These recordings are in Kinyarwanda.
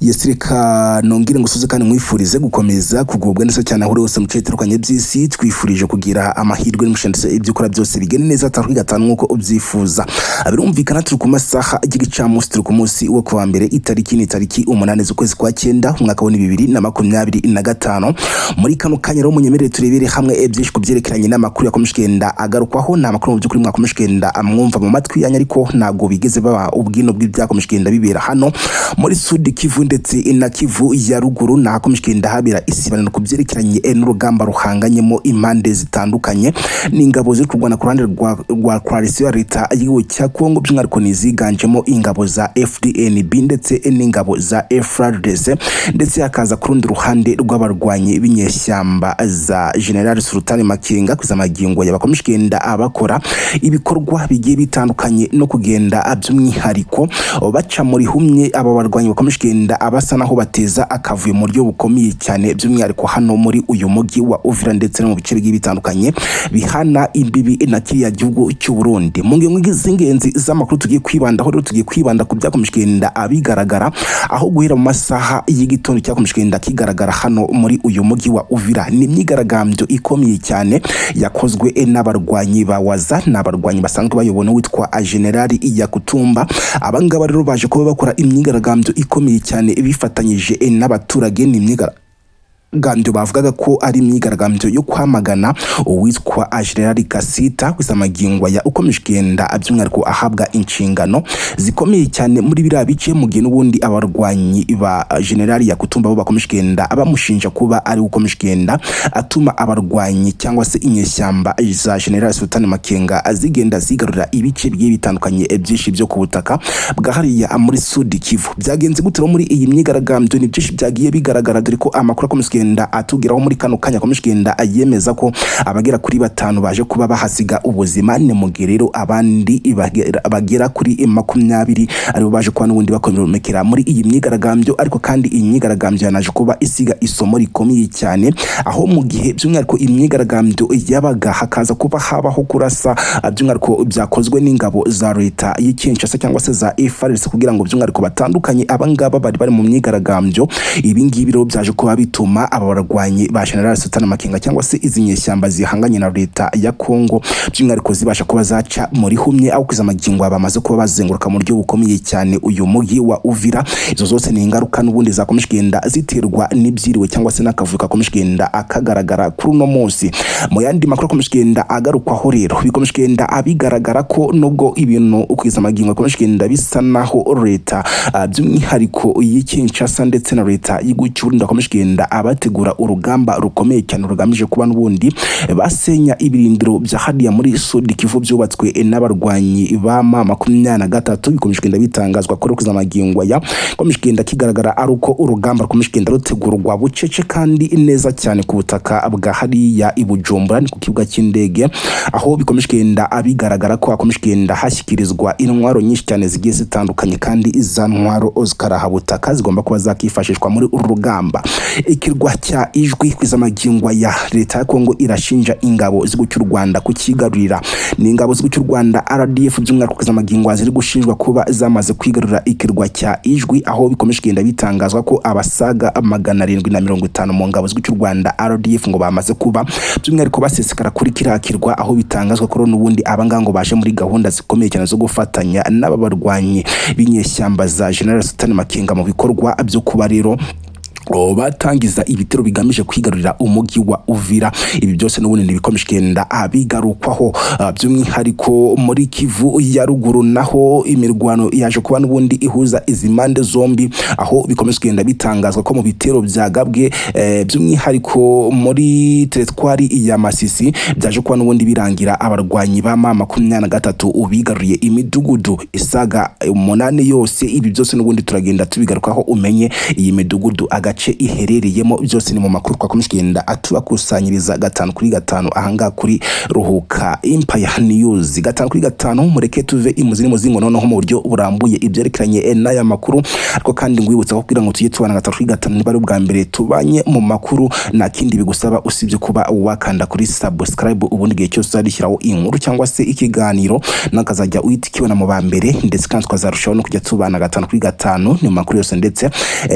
Yesirika nongire ngusuze kandi mwifurize gukomeza kugubwa neza cyane aho hose mu cyeterukanye by'isi twifurije kugira amahirwe n'umushandise ibyo ukora byose bigene neza tariki gatanu nkuko ubyifuza abirumvikana turi ku masaha y'igicamunsi turi ku munsi wo kuwa mbere itariki 8 z'ukwezi kwa 9 umwaka wa 2025 muri kano kanya ro munyemerere turebere hamwe byinshi kubyerekeranye n'amakuru yakomishkenda agarukwaho na makuru mu by'ukuri mwakomishkenda amwumva mu matwi yanya ariko nago bigeze baba ubwino bw'ibyakomishkenda bibera hano muri Sud Kivu ndetse na Kivu ya ruguru na hakomishkenda habira isibanano kubyerekeranye n'urugamba ruhanganyemo impande zitandukanye n'ingabo ziri kurwana ku ruhande rwa coalition ya leta y'igihugu cya Kongo by'umwihariko niziganjemo ingabo za FDNB ndetse n'ingabo za FRDC ndetse hakaza ku rundi ruhande rw'abarwanyi b'inyeshyamba za General Sultan Makenga kuzamagingo y'abakomishkenda abakora ibikorwa bigiye bitandukanye no kugenda by'umwihariko baca muri humye aba barwanyi bakomishkenda abasa naho bateza akavuye mu buryo bukomeye cyane by'umwihariko hano muri uyu mugi wa Uvira ndetse no mu bice bigiye bitandukanye bihana imbibi na kiriya gihugu cy'u Burundi. Mu ngingo z'ingenzi z'amakuru tugiye kwibandaho rero tugiye kwibanda ku byakomishkenda abigaragara aho guhera mu masaha y'igitondo cyakomishkenda kigaragara hano muri uyu mugi wa Uvira ni imyigaragambyo ikomeye cyane yakozwe n'abarwanyi bawaza n'abarwanyi basanzwe bayobona witwa General Yakutumba. Abangaba rero baje kuba bakora imyigaragambyo ikomeye cyane bifatanyije n'abaturage n'imyigaragambyo bavugaga ko ari imyigaragambyo yo kwamagana uwitwa General Kasita kuzamagingo ya ukomishkenda by'umwihariko ahabwa inshingano zikomeye cyane muri biriya bice mu gihe n'ubundi abarwanyi ba General Yakutumba bo bakomishkenda abamushinja kuba ari ukomishkenda atuma abarwanyi cyangwa se inyeshyamba za General Sultan Makenga azigenda zigarura ibice bigiye bitandukanye byinshi byo ku butaka bwahariya muri Sud Kivu. Byagenze gutero muri iyi myigaragambyo ni byinshi byagiye bigaragara dore ko amakuru akomishkenda atugiraho muri kano kanya komishkenda ayemeza ko abagera kuri 5 baje kuba bahasiga ubuzima ne mugerero abandi bagera kuri 20 aribo baje kwa n'ubundi bakomekera muri iyi myigaragambyo. Ariko kandi iyi myigaragambyo yanaje kuba isiga isomo rikomeye cyane aho mu gihe by'umwihariko imyigaragambyo yabaga hakaza kuba habaho kurasa by'umwihariko byakozwe n'ingabo za leta y'Kinshasa cyangwa se za FRDC kugira ngo by'umwihariko batandukanye abangaba bari mu myigaragambyo. Ibi ngibi rero byaje kuba bituma aba barwanyi ba General Sultan Makenga cyangwa se izinyeshyamba zihanganye na leta ya Kongo by'umwihariko zibasha kuba zaca muri humye aho kuzamagingo bamaze kuba bazenguruka mu buryo bukomeye cyane uyu mugi wa Uvira. Izo zose ni ingaruka n'ubundi zakomishkenda ziterwa n'ibyiriwe cyangwa se n'akavuka komishkenda akagaragara kuri no munsi. Mu yandi makuru komishkenda agarukwaho rero bikomishkenda abigaragara ko nubwo ibintu ukizamagingo komishkenda bisa naho leta by'umwihariko y'Kinshasa ndetse na leta y'igucyurunda komishkenda abategura urugamba rukomeye cyane rugamije kuba n'ubundi basenya ibirindiro bya hadiya muri Sud Kivu byubatswe n'abarwanyi ba M23 bikomishkenda bitangazwa ko kuzamagingo ya komishkenda kigaragara ari uko urugamba komishkenda rutegurwa bucece kandi neza cyane ku butaka bwa hariya ibujumbura ni ku kibuga cy'indege aho bikomishkenda abigaragara ko akomishkenda hashyikirizwa intwaro nyinshi cyane zigiye zitandukanye kandi iza ntwaro ozikaraha butaka zigomba kuba zakifashishwa muri uru rugamba. Ikirwa cya Ijwi kwizamagingo ya leta ya Kongo irashinja ingabo z'u Rwanda kukigarurira ni ingabo z'u Rwanda RDF by'umwihariko kwizamagingo ziri gushinjwa kuba zamaze kwigarurira ikirwa cya Ijwi aho bikomishkenda bitangazwa ko abasaga 750 mu ngabo z'u Rwanda RDF ngo bamaze kuba by'umwihariko basesekara kuri kirakirwa aho bitangazwa ko n'ubundi abangango baje muri gahunda zikomeye cyane zo gufatanya n'ababarwanyi b'inyeshyamba za General Sultan Makenga mu bikorwa byo kuba rero batangiza ibitero bigamije kwigarurira umugi wa Uvira. Ibi byose n'ubundi bikomishkenda abigarukwaho by'umwihariko muri Kivu ya ruguru naho imirwano yaje kuba n'ubundi ihuza izi mande zombi aho bikomishkenda bitangazwa ko mu bitero byagabwe by'umwihariko muri territoire ya Masisi byaje kuba n'ubundi birangira abarwanyi ba M23 ubigaruriye imidugudu isaga 8 yose. Ibi byose n'ubundi turagenda tubigarukaho umenye iyi midugudu gace iherereyemo byose ni mu makuru twakomeje kugenda atubakusanyiriza 5 kuri 5 ahanga kuri Ruhuka Empire News 5 kuri 5 mureke tuve imuzini muzingo noneho mu buryo burambuye ibyerekeranye n'aya makuru ariko kandi ngwibutsa kugira ngo tujye tubana 5 kuri 5 niba ari ubwa mbere tubanye mu makuru na kindi bigusaba usibye kuba wakanda kuri subscribe ubundi gihe cyose uzadishyiraho inkuru cyangwa se ikiganiro nakazajya uyitikibona mu bambere ndetse kandi twazarushaho no kujya tubana 5 kuri 5 ni makuru yose ndetse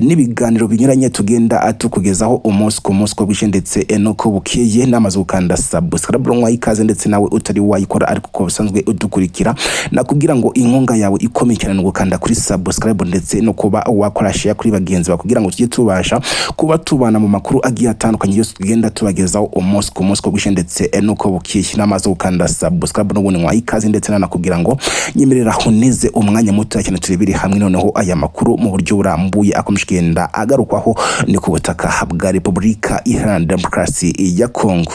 n'ibiganiro binyuranye tugenda atukugezaho umunsi ku munsi ko bwishe ndetse no ko bukeye namaze gukanda subscribe ronwa ikaze ndetse nawe utari wayikora ariko ko bisanzwe udukurikira nakubwira ngo inkunga yawe ikomeye cyane no gukanda kuri subscribe ndetse no kuba wakora share kuri bagenzi bakugira ngo tujye tubasha kuba tubana mu makuru agiye atandukanye yose tugenda tubagezaho umunsi ku munsi ko bwishe ndetse no ko bukeye namaze gukanda subscribe n'ubundi nkwa ikaze ndetse nanakubwira ngo nyemerera honeze umwanya muto cyane turebere hamwe noneho aya makuru mu buryo burambuye akomeje kugenda agarukwaho ni ku butaka bwa Repubulika Iharanira Demokarasi ya Kongo.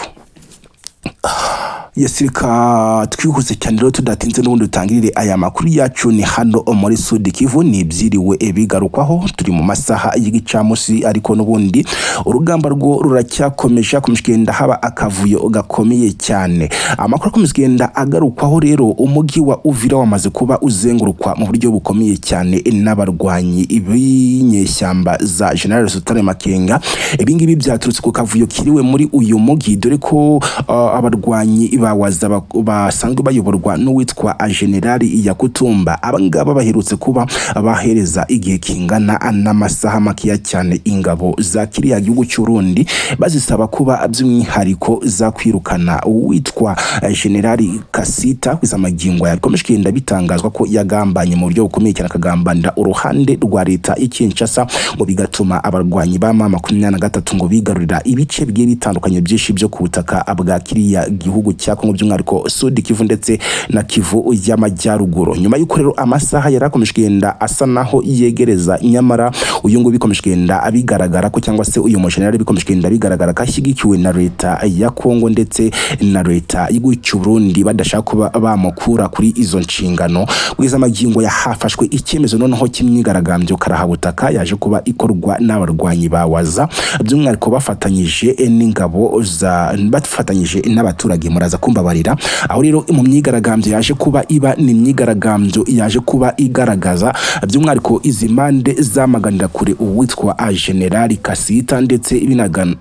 Yesirika twihuse cyane rero tudatinze n'ubundi dutangirire aya makuru yacu ni hano muri Sud Kivu ni byiriwe bigarukwaho turi mu masaha y'igicamusi ariko n'ubundi urugamba rwo ruracyakomeje kumishikenda haba akavuyo gakomeye cyane amakuru akomishikenda agarukwaho rero umugi wa Uvira wamaze kuba uzengurukwa mu buryo bukomeye cyane n'abarwanyi ibinyeshyamba za General Sultan Makenga ibingibi byaturutse ku kavuyo kiriwe muri uyu mugi dore ko abarwanyi bawaza basanzwe bayoborwa n'uwitwa Generali Yakutumba abangaba baherutse kuba abahereza igihe kingana n'amasaha makiya cyane ingabo za kiriya gihugu cy'Urundi bazisaba kuba by'umwihariko za kwirukana uwitwa Generali Kasita kwizamagingo yakomeje kugenda bitangazwa ko yagambanye mu buryo bukomeye cyane akagambanira uruhande rwa leta y'Kinshasa ngo bigatuma abarwanyi ba M23 ngo bigarurira ibice bigiye bitandukanye byinshi byo ku butaka bwa kiriya gihugu cya Kongo by'umwihariko Sud Kivu ndetse na Kivu y'Amajyaruguru nyuma y'uko rero amasaha yarakomeje kugenda asa naho yegereza nyamara uyu ngo bikomeje kugenda abigaragara ko cyangwa se uyu mushenera bikomeje kugenda bigaragara kashyigikiwe na leta ya Kongo ndetse na leta y'Uburundi badashaka kuba bamukura kuri izo nshingano kwiza amagingo yahafashwe icyemezo noneho kimyigaragambyo karahabutaka yaje kuba ikorwa n'abarwanyi bawaza by'umwihariko bafatanyije n'ingabo za bafatanyije n'abaturage muraza kumbabarira aho rero mu myigaragambyo yaje kuba iba ni myigaragambyo yaje kuba igaragaza by'umwihariko izi mande zamaganira kure uwitwa Generali Kasita ndetse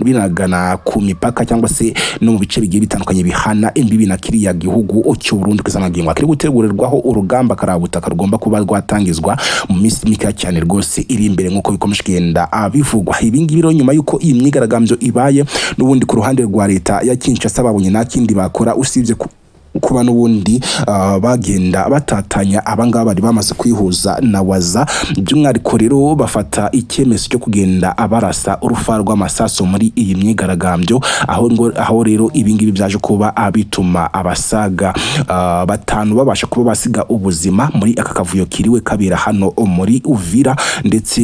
binagana ku mipaka cyangwa se no mu bice bigiye bitandukanye bihana imbibi na kiriya gihugu cy'Uburundi kwizamagingo akiri gutegurirwaho urugamba karabutaka rugomba kuba rwatangizwa mu minsi mike cyane rwose iri imbere nkuko bikomeje kugenda bivugwa ibingibi rero nyuma yuko iyi myigaragambyo ibaye n'ubundi ku ruhande rwa leta ya Kinshasa babonye nakindi bakora usibye kuba n'ubundi bagenda batatanya abangaba bari bamaze kwihuza na waza by'umwihariko rero bafata icyemezo cyo kugenda abarasa urufa rw'amasaso muri iyi myigaragambyo aho rero ibingibi byaje kuba bituma abasaga batanu babasha kuba basiga ubuzima muri aka kavuyo kiriwe kabira hano muri Uvira ndetse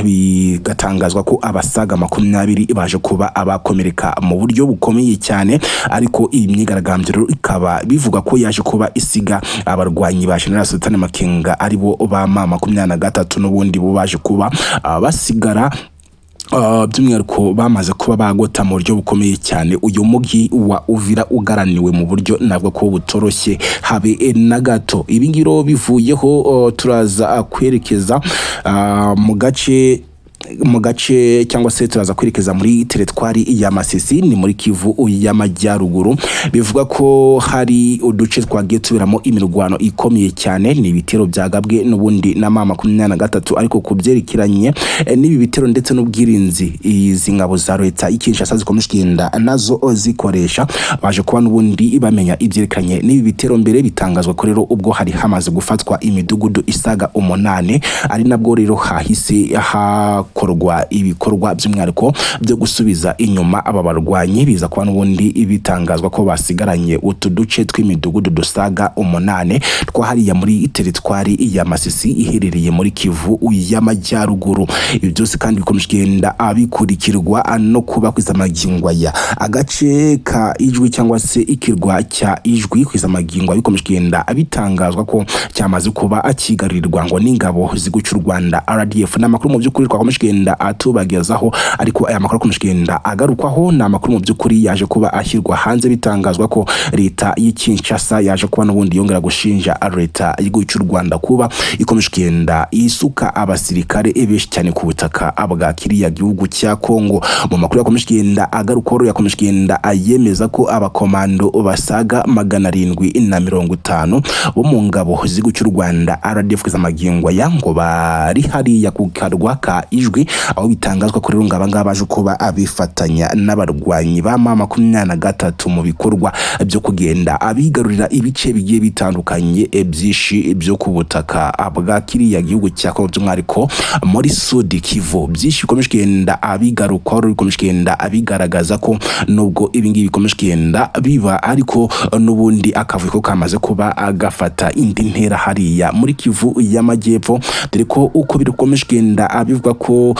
bigatangazwa ko abasaga 20 baje kuba abakomereka mu buryo bukomeye cyane ariko iyi myigaragambyo rero ikaba bivuga ko yaje kuba isiga abarwanyi ba General Sultan Makenga aribo ba M23 n'ubundi bo baje kuba basigara by'umwihariko bamaze kuba bagota mu buryo bukomeye cyane uyu mugi wa Uvira ugaraniwe mu buryo nabwo ko butoroshye habe na gato ibingiro bivuyeho turaza kwerekeza mu gace cyangwa se turaza kwerekeza muri teritwari ya Masisi ni muri Kivu y'Amajyaruguru bivuga ko hari uduce twagiye tubiramo imirwano ikomeye cyane ni ibitero byagabwe n'ubundi na M23 ariko kubyerekeranye n'ibi bitero ndetse n'ubwirinzi izi ngabo za leta y'Kinshasa zikomeje kugenda nazo zikoresha baje kuba n'ubundi bamenya ibyerekanye n'ibi bitero mbere bitangazwa ko rero ubwo hari hamaze gufatwa imidugudu isaga 8 ari nabwo rero hahise korwa ibikorwa by'umwihariko byo gusubiza inyuma aba barwanyi biza kuba n'ubundi ibitangazwa ko basigaranye utuduce tw'imidugudu dusaga 8 twahariya muri teritwari ya Masisi iherereye muri Kivu y'Amajyaruguru ibi byose kandi bikomeje kugenda abikurikirwa no kuba kwizamagingo ya agace ka Ijwi cyangwa se ikirwa cya Ijwi kwizamagingo bikomeje kugenda abitangazwa ko cyamaze kuba akigarirwa ngo n'ingabo zigucy'u Rwanda RDF n'amakuru mu by'ukuri twakomeje kugenda atubagezaho, ariko aya makuru akomeje agarukwaho na makuru mu by'ukuri yaje kuba ashyirwa hanze bitangazwa ko leta y'Kinshasa yaje kuba n'ubundi yongera gushinja leta y'igihugu cy'u Rwanda kuba ikomeje kugenda isuka abasirikare benshi cyane ku butaka bwa kiriya gihugu cya Kongo. Mu makuru yakomeje agarukwaho yakomeje ayemeza ko abakomando basaga 750 bo mu ngabo z'igihugu cy'u Rwanda RDF z'amagingwa yango bari hariya ku karwa ka Ijwi, aho bitangazwa ko rero ngaba baje kuba abifatanya n'abarwanyi ba M23 mu bikorwa byo kugenda abigarurira ibice bigiye bitandukanye byinshi byo ku butaka bwa kiriya gihugu cya Kongo, by'umwihariko muri Sud Kivu. Byinshi bikomeje kugenda abigarukaho, bikomeje kugenda abigaragaza ko nubwo ibingibi bikomeje kugenda biba, ariko n'ubundi akavuye ko kamaze kuba agafata indi ntera hariya muri Kivu y'Amajyepfo, dore ko uko bikomeje kugenda abivuga ko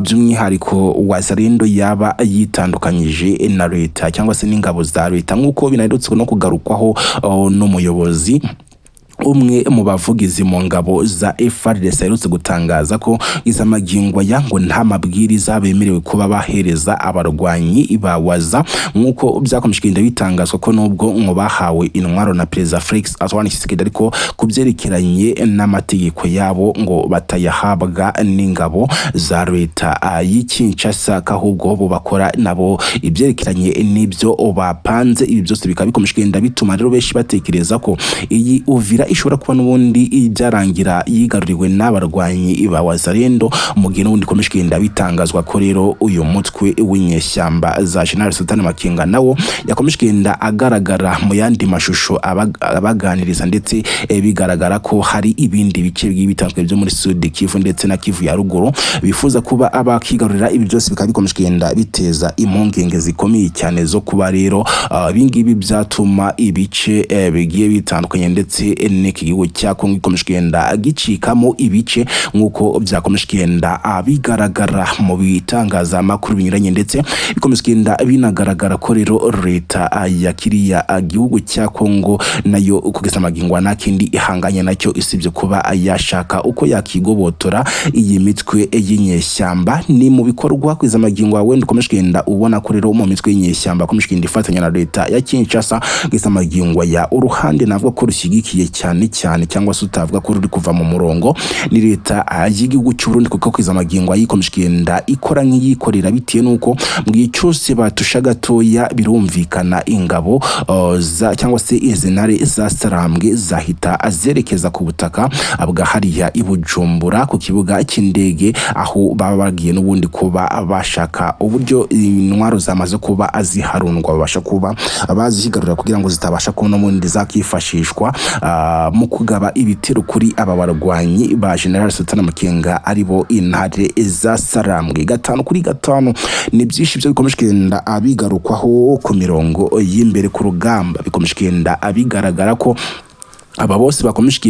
by'umwihariko Wazalendo yaba yitandukanyije na leta cyangwa se n'ingabo za leta, nk'uko binaherutse no kugarukwaho n'umuyobozi umwe mu bavugizi mu ngabo za FRDC yarutse gutangaza ko izamagingwa yango nta mabwiriza bemerewe kuba bahereza abarwanyi bawaza, nk'uko byakomeje bitangazwa ko nubwo ngo bahawe intwaro na Perezida Felix Antoine Tshisekedi, ariko kubyerekeranye n'amategeko yabo ngo batayahabwa n'ingabo za leta y'Kinshasa, ahubwo bo bakora nabo ibyerekeranye n'ibyo bapanze. Ibi byose bikaba bikomeje bituma rero benshi batekereza ko iyi Uvira ishobora kuba n'ubundi byarangira yigaruriwe n'abarwanyi ba Wazalendo, mu gihe n'ubundi komeje bitangazwa ko rero uyu mutwe w'inyeshyamba za General Sultan Makenga nawo yakomeje agaragara mu yandi mashusho abaganiriza, ndetse bigaragara ko hari ibindi bice bitandukanye byo muri Sud Kivu ndetse na Kivu ya ruguru bifuza kuba abakigarurira. Ibi byose bikaba bikomeje biteza impungenge zikomeye cyane zo kuba rero ibingibi byatuma ibice bigiye bitandukanye ndetse n'iki gihugu cya Kongo ikomeje gicikamo ibice, nk'uko byakomeje bigaragara mu bitangaza makuru binyuranye, ndetse bikomeje binagaragara ko rero leta ya kiriya gihugu cya Kongo nayo kugeza amagingwa nakindi ihanganye nacyo, isibye kuba yashaka uko yakigobotora iyi mitwe y'inyeshyamba. Ni mu bikorwa kugeza amagingwa wenda ukomeje ubona ko rero mu mitwe y'inyeshyamba akomeje ifatanya na leta ya Kinshasa, kugeza amagingwa ya uruhande navuga ko rushyigikiye cyane cyangwa se utavuga ko ruri kuva mu murongo ni leta y'igihugu cy'u Burundi, kuko kwiza amagingwa yikomeje ikora nk'iyikorera, bitewe nuko mbwiye cyose batusha gatoya birumvikana ingabo cyangwa se izenare za Sarambwe zahita azerekeza ku butaka bwa hariya i Bujumbura ku kibuga cy'indege, aho baba bagiye n'ubundi kuba bashaka uburyo intwaro zamaze kuba aziharundwa babasha kuba bazigarura kugira ngo zitabasha kubona n'ubundi zakifashishwa mu kugaba ibitero kuri aba barwanyi ba General Sultan Makenga aribo intare za Sarambwe. 5-5 ni byinshi byo bikomeje abigarukwaho ku mirongo y'imbere ku rugamba, bikomeje abigaragara ko aba bose bakomeje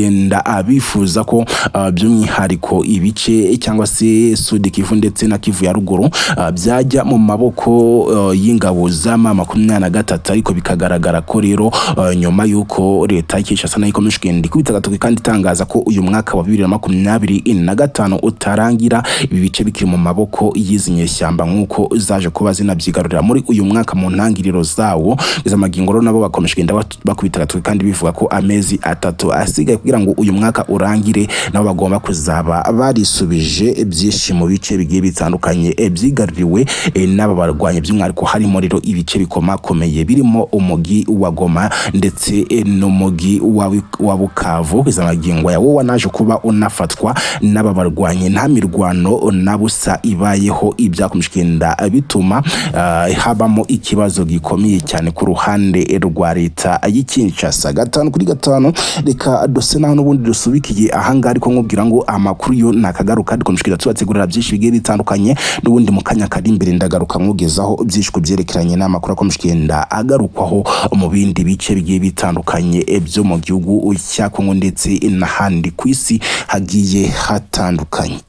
abifuza ko by'umwihariko ibice cyangwa se Sud Kivu ndetse na Kivu ya ruguru byajya mu maboko y'ingabo za M23, ariko bikagaragara ko rero nyuma yuko leta y'Kinshasa nayo ikomeje kubitagatuka kandi itangaza ko uyu mwaka wa 2025 utarangira ibi bice bikiri mu maboko y'izinyeshyamba, nk'uko zaje kuba zinabyigarurira muri uyu mwaka mu ntangiriro zawo. Iza magingoro nabo bakomeje bakubitagatuka kandi bivuga ko amezi 3 asigaye kugira ngo uyu mwaka urangire, nabo bagomba kuzaba barisubije byinshi mu bice bigiye bitandukanye byigaruriwe n'aba barwanye, by'umwihariko harimo rero ibice bikomakomeye birimo umugi wa Goma ndetse n'umugi wa Bukavu. Iza magingo yawo wanaje kuba unafatwa n'aba barwanye, nta mirwano na busa ibayeho, ibyakomeje bituma habamo ikibazo gikomeye cyane ku ruhande rwa leta y'Kinshasa. 5-5 reka dose naho n'ubundi dusubikiye ahanga, ariko nkubwira ngo amakuru yo nakagaruka dukomeje tubategurira byinshi bigiye bitandukanye, n'ubundi mu kanya kari imbere ndagaruka nkugezaho byinshi kubyerekeranye n'amakuru akomeje agarukwaho mu bindi bice bigiye bitandukanye byo mu gihugu cya Kongo ndetse n'ahandi ku isi hagiye hatandukanye.